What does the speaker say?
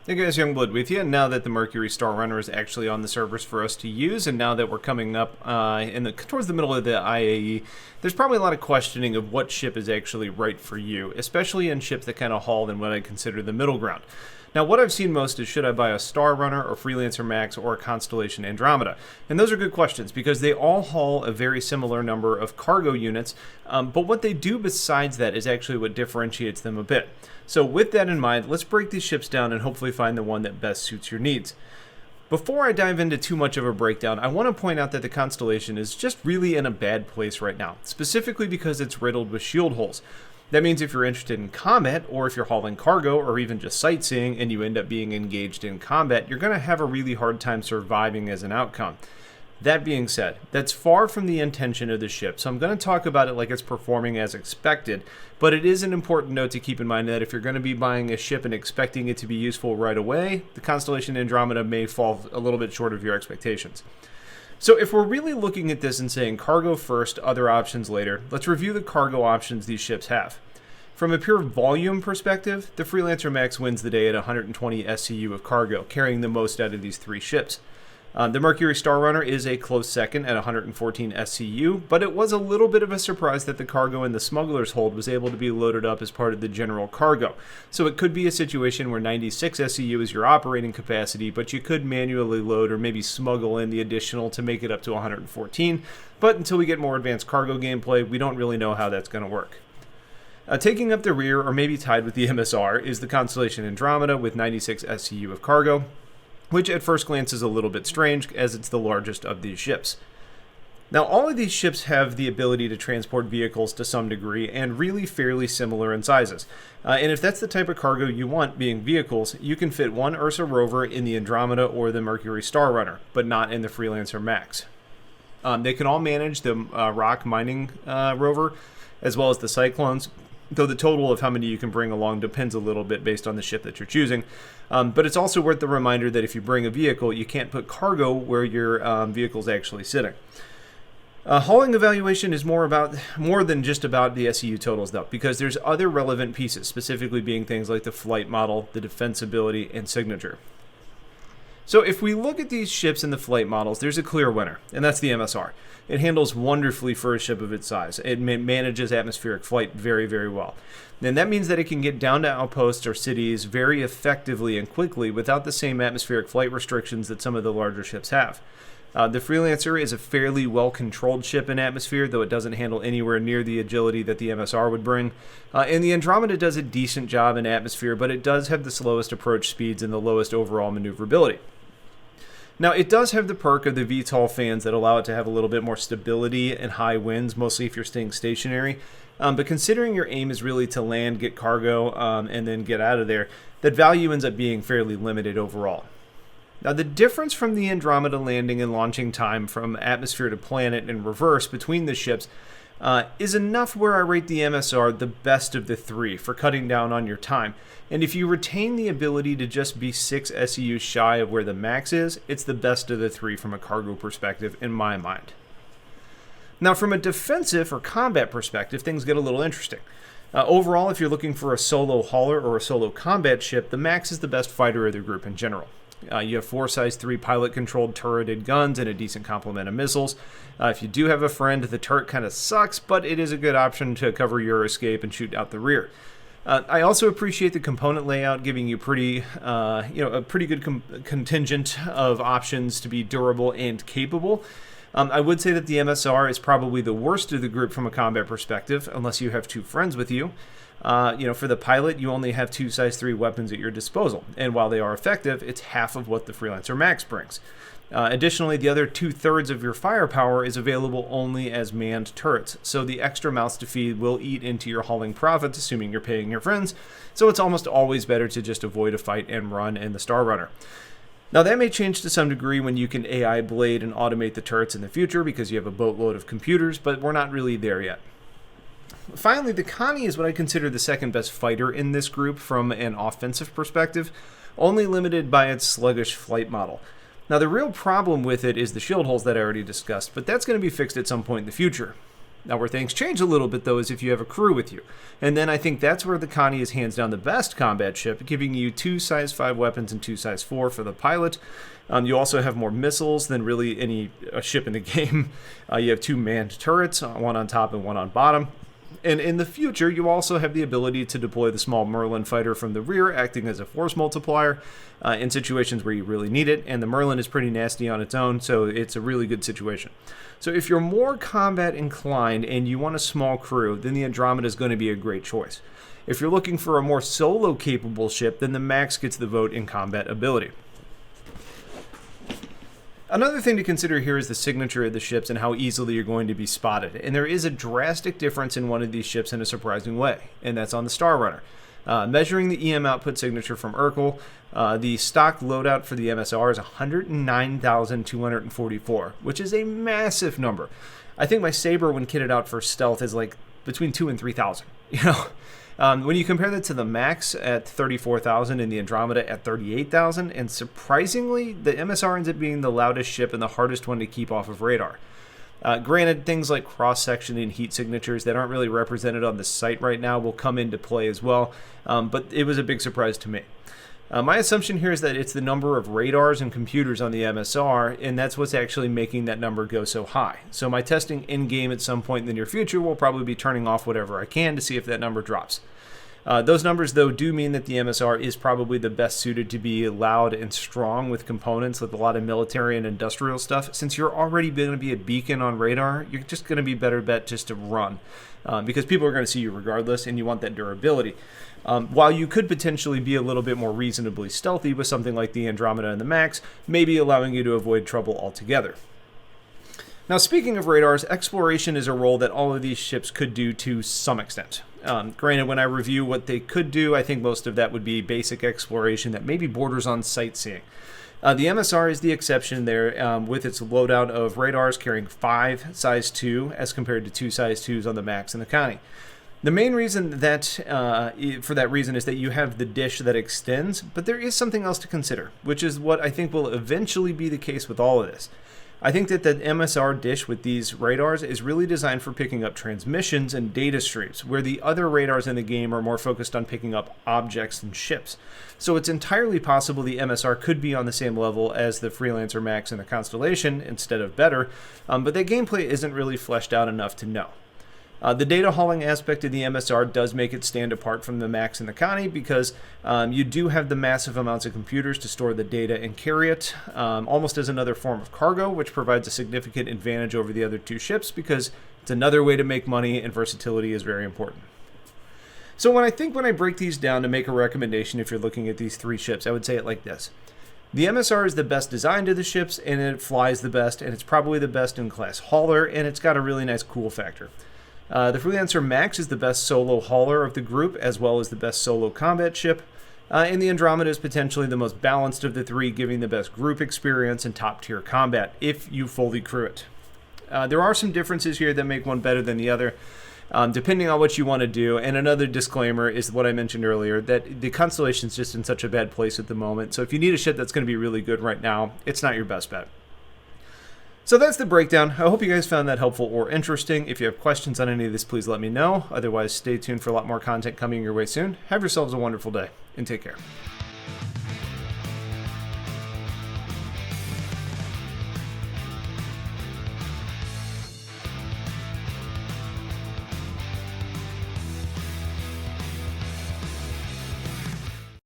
Hey guys, Youngblood with you. Now that the Mercury Star Runner is actually on the servers for us to use, and now that we're coming up towards the middle of the IAE, there's probably a lot of questioning of what ship is actually right for you, especially in ships that kind of haul in what I consider the middle ground. Now, what I've seen most is should I buy a Star Runner, or Freelancer Max, or a Constellation Andromeda? And those are good questions because they all haul a very similar number of cargo units, but what they do besides that is actually what differentiates them a bit. So with that in mind, let's break these ships down and hopefully find the one that best suits your needs. Before I dive into too much of a breakdown, I want to point out that the Constellation is just really in a bad place right now, specifically because it's riddled with shield holes. That means if you're interested in combat, or if you're hauling cargo, or even just sightseeing, and you end up being engaged in combat, you're going to have a really hard time surviving as an outcome. That being said, that's far from the intention of the ship, so I'm going to talk about it like it's performing as expected, but it is an important note to keep in mind that if you're going to be buying a ship and expecting it to be useful right away, the Constellation Andromeda may fall a little bit short of your expectations. So if we're really looking at this and saying cargo first, other options later, let's review the cargo options these ships have. From a pure volume perspective, the Freelancer Max wins the day at 120 SCU of cargo, carrying the most out of these three ships. The Mercury Star Runner is a close second at 114 SCU, but it was a little bit of a surprise that the cargo in the Smuggler's Hold was able to be loaded up as part of the general cargo. So it could be a situation where 96 SCU is your operating capacity, but you could manually load or maybe smuggle in the additional to make it up to 114. But until we get more advanced cargo gameplay, we don't really know how that's going to work. Taking up the rear, or maybe tied with the MSR, is the Constellation Andromeda with 96 SCU of cargo, which at first glance is a little bit strange as it's the largest of these ships. Now, all of these ships have the ability to transport vehicles to some degree and really fairly similar in sizes. And if that's the type of cargo you want, being vehicles, you can fit one Ursa rover in the Andromeda or the Mercury Star Runner, but not in the Freelancer Max. They can all manage the rock mining rover as well as the Cyclones, though the total of how many you can bring along depends a little bit based on the ship that you're choosing. But it's also worth the reminder that if you bring a vehicle, you can't put cargo where your vehicle's actually sitting. Hauling evaluation is more than just about the SEU totals, though, because there's other relevant pieces, specifically being things like the flight model, the defensibility, and signature. So if we look at these ships and the flight models, there's a clear winner, and that's the MSR. It handles wonderfully for a ship of its size. It manages atmospheric flight very, very well. And that means that it can get down to outposts or cities very effectively and quickly without the same atmospheric flight restrictions that some of the larger ships have. The Freelancer is a fairly well-controlled ship in atmosphere, though it doesn't handle anywhere near the agility that the MSR would bring. And the Andromeda does a decent job in atmosphere, but it does have the slowest approach speeds and the lowest overall maneuverability. Now, it does have the perk of the VTOL fans that allow it to have a little bit more stability and high winds, mostly if you're staying stationary. But considering your aim is really to land, get cargo, and then get out of there, that value ends up being fairly limited overall. Now, the difference from the Andromeda landing and launching time from atmosphere to planet in reverse between the ships is enough where I rate the MSR the best of the three for cutting down on your time. And if you retain the ability to just be 6 SEU shy of where the max is, it's the best of the three from a cargo perspective in my mind. Now, from a defensive or combat perspective, things get a little interesting. Overall, if you're looking for a solo hauler or a solo combat ship, the Max is the best fighter of the group in general. You have 4 size 3 pilot-controlled turreted guns and a decent complement of missiles. If you do have a friend, the turret kind of sucks, but it is a good option to cover your escape and shoot out the rear. I also appreciate the component layout, giving you a pretty good contingent of options to be durable and capable. I would say that the MSR is probably the worst of the group from a combat perspective, unless you have 2 friends with you. For the pilot, you only have 2 size 3 weapons at your disposal, and while they are effective, it's half of what the Freelancer Max brings. Additionally, the other 2/3 of your firepower is available only as manned turrets, so the extra mouths to feed will eat into your hauling profits, assuming you're paying your friends, so it's almost always better to just avoid a fight and run in the Star Runner. Now, that may change to some degree when you can AI blade and automate the turrets in the future because you have a boatload of computers, but we're not really there yet. Finally, the Connie is what I consider the second best fighter in this group from an offensive perspective, only limited by its sluggish flight model. Now, the real problem with it is the shield holes that I already discussed, but that's going to be fixed at some point in the future. Now, where things change a little bit, though, is if you have a crew with you. And then I think that's where the Connie is hands down the best combat ship, giving you 2 size 5 weapons and 2 size 4 for the pilot. You also have more missiles than really any ship in the game. You have 2 manned turrets, one on top and one on bottom. And in the future, you also have the ability to deploy the small Merlin fighter from the rear, acting as a force multiplier in situations where you really need it. And the Merlin is pretty nasty on its own, so it's a really good situation. So if you're more combat inclined and you want a small crew, then the Andromeda is going to be a great choice. If you're looking for a more solo capable ship, then the Max gets the vote in combat ability. Another thing to consider here is the signature of the ships and how easily you're going to be spotted. And there is a drastic difference in one of these ships in a surprising way, and that's on the Star Runner. Measuring the EM output signature from Urkel, the stock loadout for the MSR is 109,244, which is a massive number. I think my Saber, when kitted out for stealth, is like between 2,000 and 3,000. You know, when you compare that to the Max at 34,000 and the Andromeda at 38,000, and surprisingly, the MSR ends up being the loudest ship and the hardest one to keep off of radar. Granted, things like cross-section and heat signatures that aren't really represented on the site right now will come into play as well, but it was a big surprise to me. My assumption here is that it's the number of radars and computers on the MSR, and that's what's actually making that number go so high. So my testing in-game at some point in the near future will probably be turning off whatever I can to see if that number drops. Those numbers, though, do mean that the MSR is probably the best suited to be loud and strong with components with a lot of military and industrial stuff. Since you're already going to be a beacon on radar, you're just going to be better bet just to run because people are going to see you regardless, and you want that durability. While you could potentially be a little bit more reasonably stealthy with something like the Andromeda and the Max, maybe allowing you to avoid trouble altogether. Now, speaking of radars, exploration is a role that all of these ships could do to some extent. Granted, when I review what they could do, I think most of that would be basic exploration that maybe borders on sightseeing. The MSR is the exception there with its loadout of radars carrying 5 size 2 as compared to 2 size 2s on the Max and the Connie. The main reason that for that reason is that you have the dish that extends, but there is something else to consider, which is what I think will eventually be the case with all of this. I think that the MSR dish with these radars is really designed for picking up transmissions and data streams, where the other radars in the game are more focused on picking up objects and ships. So it's entirely possible the MSR could be on the same level as the Freelancer Max and the Constellation instead of better, but that gameplay isn't really fleshed out enough to know. The data hauling aspect of the MSR does make it stand apart from the Max and the Connie because you do have the massive amounts of computers to store the data and carry it, almost as another form of cargo, which provides a significant advantage over the other 2 ships because it's another way to make money, and versatility is very important. So when I break these down to make a recommendation if you're looking at these 3 ships, I would say it like this. The MSR is the best designed of the ships, and it flies the best, and it's probably the best in class hauler, and it's got a really nice cool factor. The Freelancer Max is the best solo hauler of the group, as well as the best solo combat ship, and the Andromeda is potentially the most balanced of the 3, giving the best group experience and top-tier combat, if you fully crew it. There are some differences here that make one better than the other, depending on what you want to do, and another disclaimer is what I mentioned earlier, that the Constellation is just in such a bad place at the moment, so if you need a ship that's going to be really good right now, it's not your best bet. So that's the breakdown. I hope you guys found that helpful or interesting. If you have questions on any of this, please let me know. Otherwise, stay tuned for a lot more content coming your way soon. Have yourselves a wonderful day, and take care.